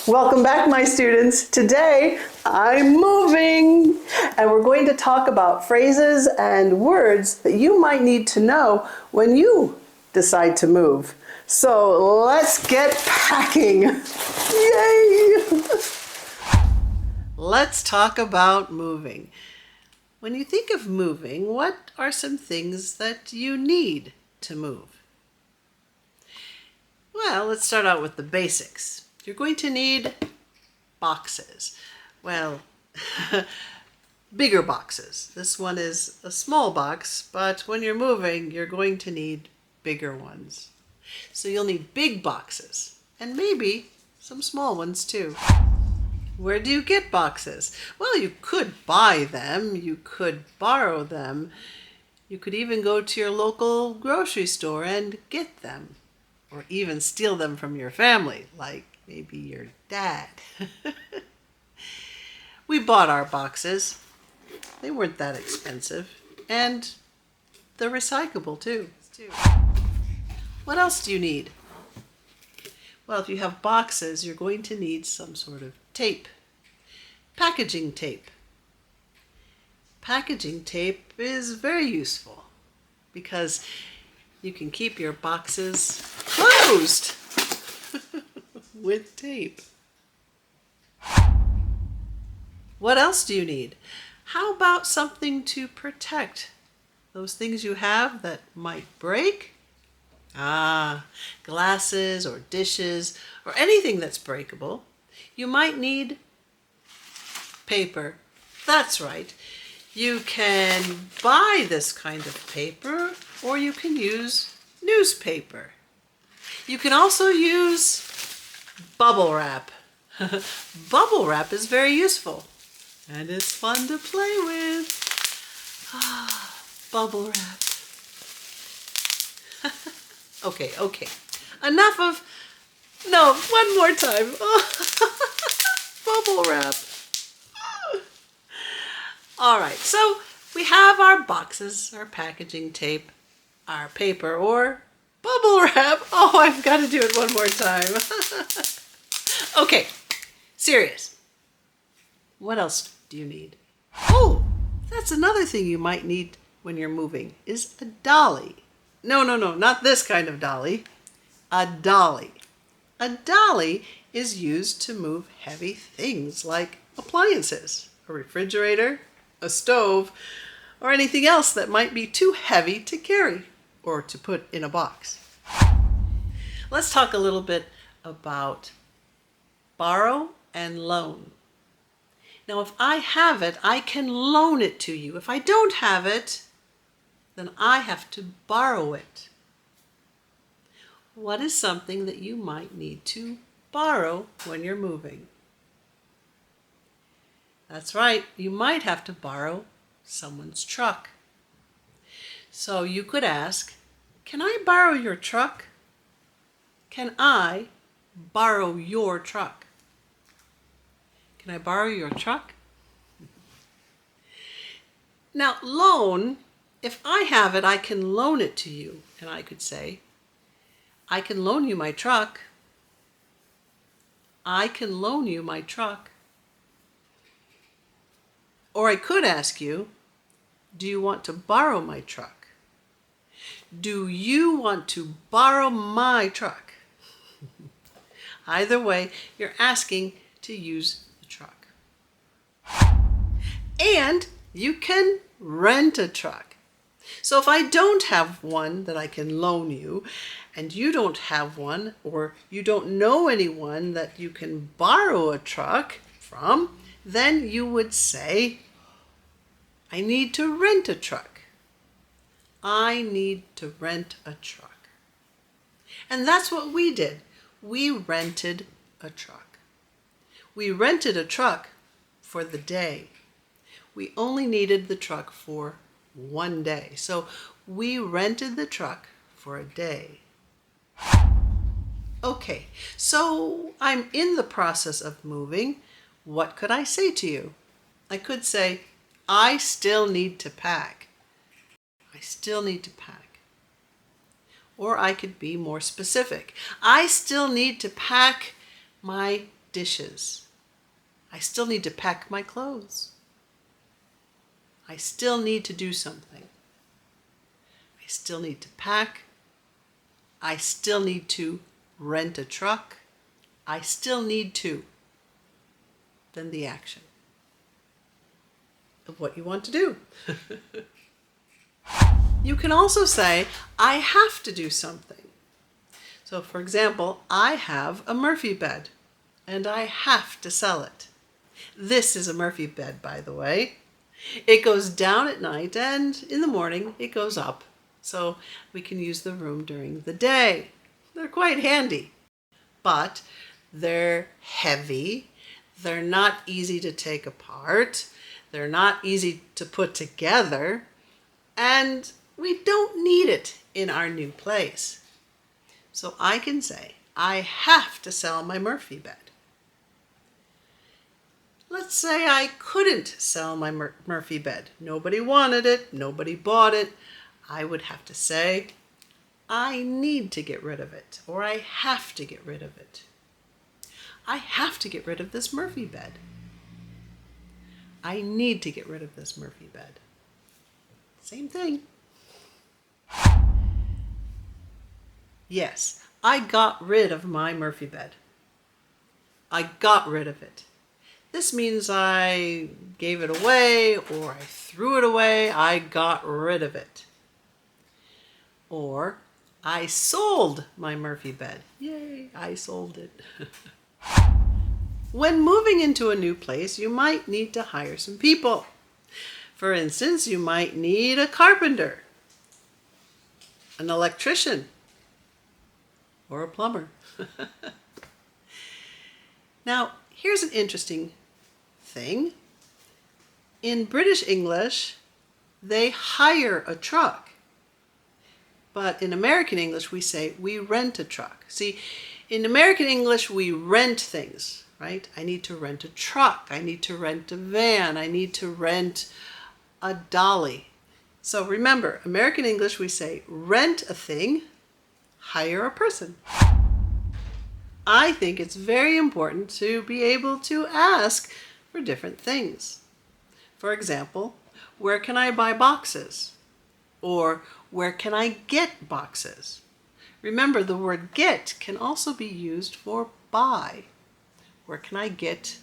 Welcome back, my students. Today, I'm moving, and we're going to talk about phrases and words that you might need to know when you decide to move. So let's get packing. Yay! Let's talk about moving. When you think of moving, what are some things that you need to move? Well, let's start out with the basics. You're going to need boxes. Well, bigger boxes. This one is a small box, but when you're moving, you're going to need bigger ones. So you'll need big boxes, and maybe some small ones too. Where do you get boxes? Well, you could buy them, you could borrow them, you could even go to your local grocery store and get them, or even steal them from your family, like maybe your dad. We bought our boxes. They weren't that expensive, and they're recyclable too. What else do you need? Well, if you have boxes, you're going to need some sort of tape. Packaging tape. Packaging tape is very useful because you can keep your boxes closed with tape. What else do you need? How about something to protect those things you have that might break? Glasses or dishes or anything that's breakable. You might need paper. That's right. You can buy this kind of paper, or you can use newspaper. You can also use bubble wrap. Bubble wrap is very useful, and it's fun to play with. Bubble wrap. Okay. Enough of... No, one more time. Bubble wrap. All right, so we have our boxes, our packaging tape, our paper, or bubble wrap. Oh, I've got to do it one more time. Okay, serious. What else do you need? Oh, that's another thing you might need when you're moving, is a dolly. No, not this kind of dolly. A dolly. A dolly is used to move heavy things like appliances, a refrigerator, a stove, or anything else that might be too heavy to carry or to put in a box. Let's talk a little bit about borrow and loan. Now, if I have it, I can loan it to you. If I don't have it, then I have to borrow it. What is something that you might need to borrow when you're moving? That's right, you might have to borrow someone's truck. So you could ask, can I borrow your truck? Can I borrow your truck? Can I borrow your truck? Now, loan, if I have it, I can loan it to you. And I could say, I can loan you my truck. I can loan you my truck. Or I could ask you, do you want to borrow my truck? Do you want to borrow my truck? Either way, you're asking to use the truck. And you can rent a truck. So if I don't have one that I can loan you, and you don't have one, or you don't know anyone that you can borrow a truck from, then you would say, I need to rent a truck. I need to rent a truck. And that's what we did. We rented a truck. We rented a truck for the day. We only needed the truck for one day. So we rented the truck for a day. Okay, so I'm in the process of moving. What could I say to you? I could say, I still need to pack. I still need to pack. Or I could be more specific. I still need to pack my dishes. I still need to pack my clothes. I still need to do something. I still need to pack. I still need to rent a truck. I still need to. Then the action of what you want to do. You can also say, I have to do something. So for example, I have a Murphy bed and I have to sell it. This is a Murphy bed, by the way. It goes down at night and in the morning it goes up. So we can use the room during the day. They're quite handy, but they're heavy. They're not easy to take apart. They're not easy to put together. And we don't need it in our new place. So I can say, I have to sell my Murphy bed. Let's say I couldn't sell my Murphy bed. Nobody wanted it. Nobody bought it. I would have to say, I need to get rid of it, or I have to get rid of it. I have to get rid of this Murphy bed. I need to get rid of this Murphy bed. Same thing. Yes, I got rid of my Murphy bed. I got rid of it. This means I gave it away or I threw it away. I got rid of it. Or I sold my Murphy bed. Yay, I sold it. When moving into a new place, you might need to hire some people. For instance, you might need a carpenter, an electrician, or a plumber. Now, here's an interesting thing. In British English, they hire a truck. But in American English, we say we rent a truck. See, in American English, we rent things, right? I need to rent a truck. I need to rent a van. I need to rent a dolly. So remember, American English, we say rent a thing, hire a person. I think it's very important to be able to ask for different things. For example, where can I buy boxes? Or where can I get boxes? Remember, the word get can also be used for buy. Where can I get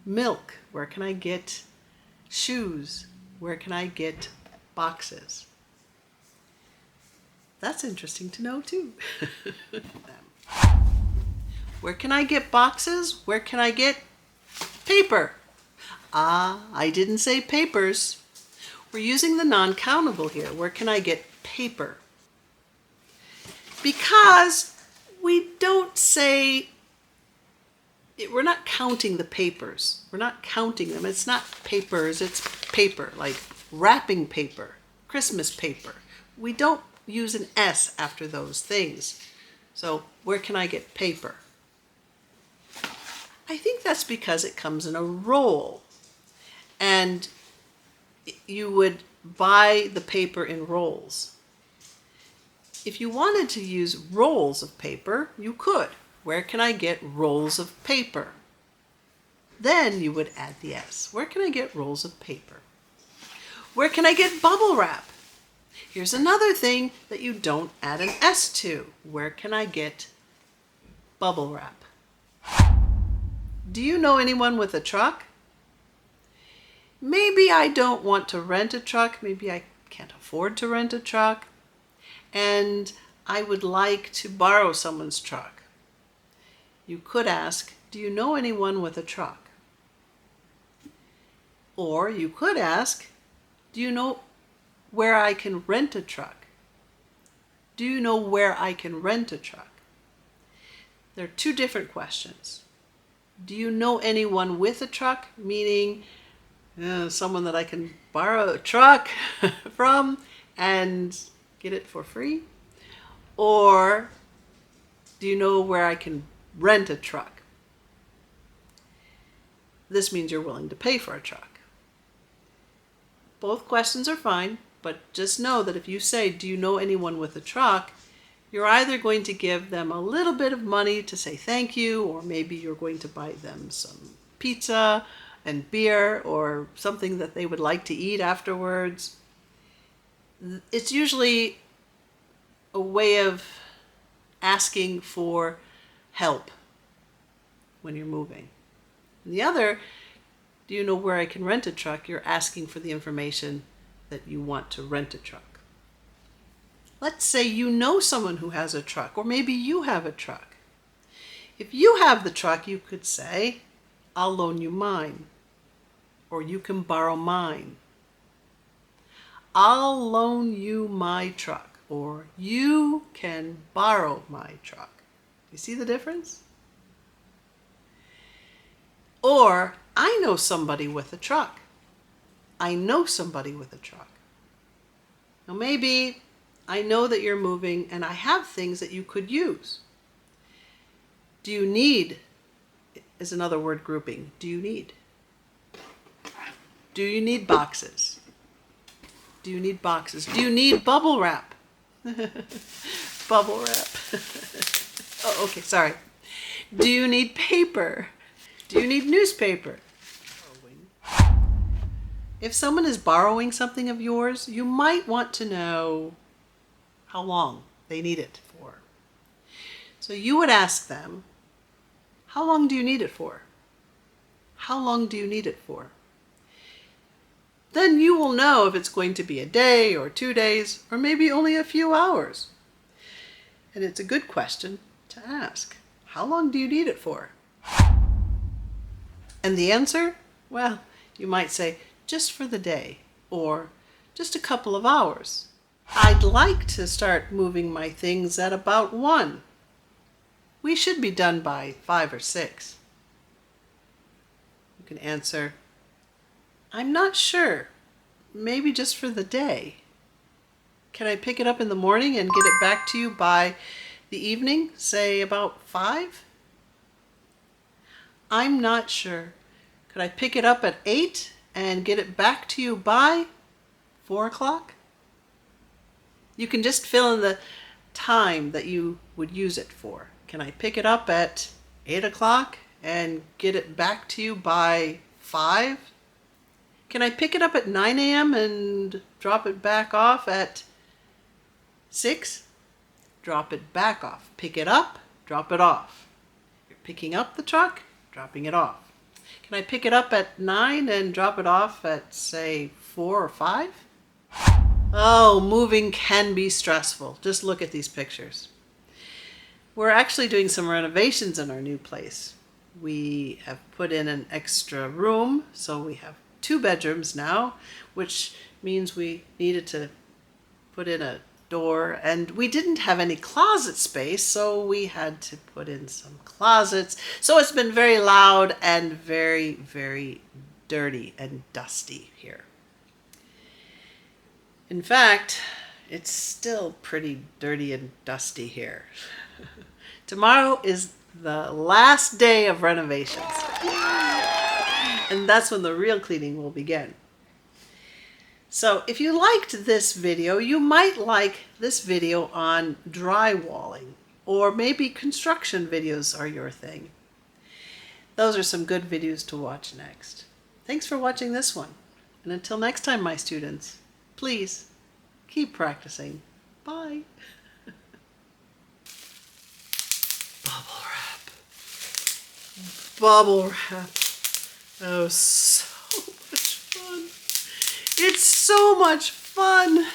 milk? Where can I get shoes? Where can I get boxes? That's interesting to know too. Where can I get boxes? Where can I get paper? Ah, I didn't say papers. We're using the non-countable here. Where can I get paper? Because we don't say, we're not counting the papers. We're not counting them. It's not papers, it's paper, like wrapping paper, Christmas paper. We don't use an S after those things. So where can I get paper? I think that's because it comes in a roll. And you would buy the paper in rolls. If you wanted to use rolls of paper, you could. Where can I get rolls of paper? Then you would add the S. Where can I get rolls of paper? Where can I get bubble wrap? Here's another thing that you don't add an S to. Where can I get bubble wrap? Do you know anyone with a truck? Maybe I don't want to rent a truck. Maybe I can't afford to rent a truck. And I would like to borrow someone's truck. You could ask, do you know anyone with a truck? Or you could ask, do you know where I can rent a truck? Do you know where I can rent a truck? There are two different questions. Do you know anyone with a truck? Meaning someone that I can borrow a truck from and get it for free? Or do you know where I can rent a truck? This means you're willing to pay for a truck. Both questions are fine, but just know that if you say, do you know anyone with a truck? You're either going to give them a little bit of money to say thank you, or maybe you're going to buy them some pizza and beer or something that they would like to eat afterwards. It's usually a way of asking for help when you're moving. And the other, do you know where I can rent a truck? You're asking for the information that you want to rent a truck. Let's say you know someone who has a truck, or maybe you have a truck. If you have the truck, you could say, I'll loan you mine, or you can borrow mine. I'll loan you my truck, or you can borrow my truck. You see the difference? Or, I know somebody with a truck. I know somebody with a truck. Now maybe I know that you're moving and I have things that you could use. Do you need is another word grouping. Do you need? Do you need boxes? Do you need boxes? Do you need bubble wrap? Bubble wrap. Oh, okay, sorry. Do you need paper? Do you need newspaper? If someone is borrowing something of yours, you might want to know how long they need it for. So you would ask them, how long do you need it for? How long do you need it for? Then you will know if it's going to be a day or 2 days or maybe only a few hours. And it's a good question to ask. How long do you need it for? And the answer? Well, you might say, just for the day, or just a couple of hours. I'd like to start moving my things at about 1. We should be done by 5 or 6. You can answer, I'm not sure. Maybe just for the day. Can I pick it up in the morning and get it back to you by the evening, say about 5? I'm not sure. Could I pick it up at 8 and get it back to you by 4 o'clock? You can just fill in the time that you would use it for. Can I pick it up at 8 o'clock and get it back to you by 5? Can I pick it up at 9 a.m. and drop it back off at 6? Drop it back off. Pick it up, drop it off. You're picking up the truck, dropping it off. Can I pick it up at 9 and drop it off at, say, 4 or 5? Oh, moving can be stressful. Just look at these pictures. We're actually doing some renovations in our new place. We have put in an extra room, so we have 2 bedrooms now, which means we needed to put in a door, and we didn't have any closet space, so we had to put in some closets. So it's been very loud and very, very dirty and dusty here. In fact, it's still pretty dirty and dusty here. Tomorrow is the last day of renovations. And that's when the real cleaning will begin. So if you liked this video, you might like this video on drywalling, or maybe construction videos are your thing. Those are some good videos to watch next. Thanks for watching this one. And until next time, my students, please keep practicing. Bye. Bubble wrap. Bubble wrap. Oh, so much fun. It's so much fun.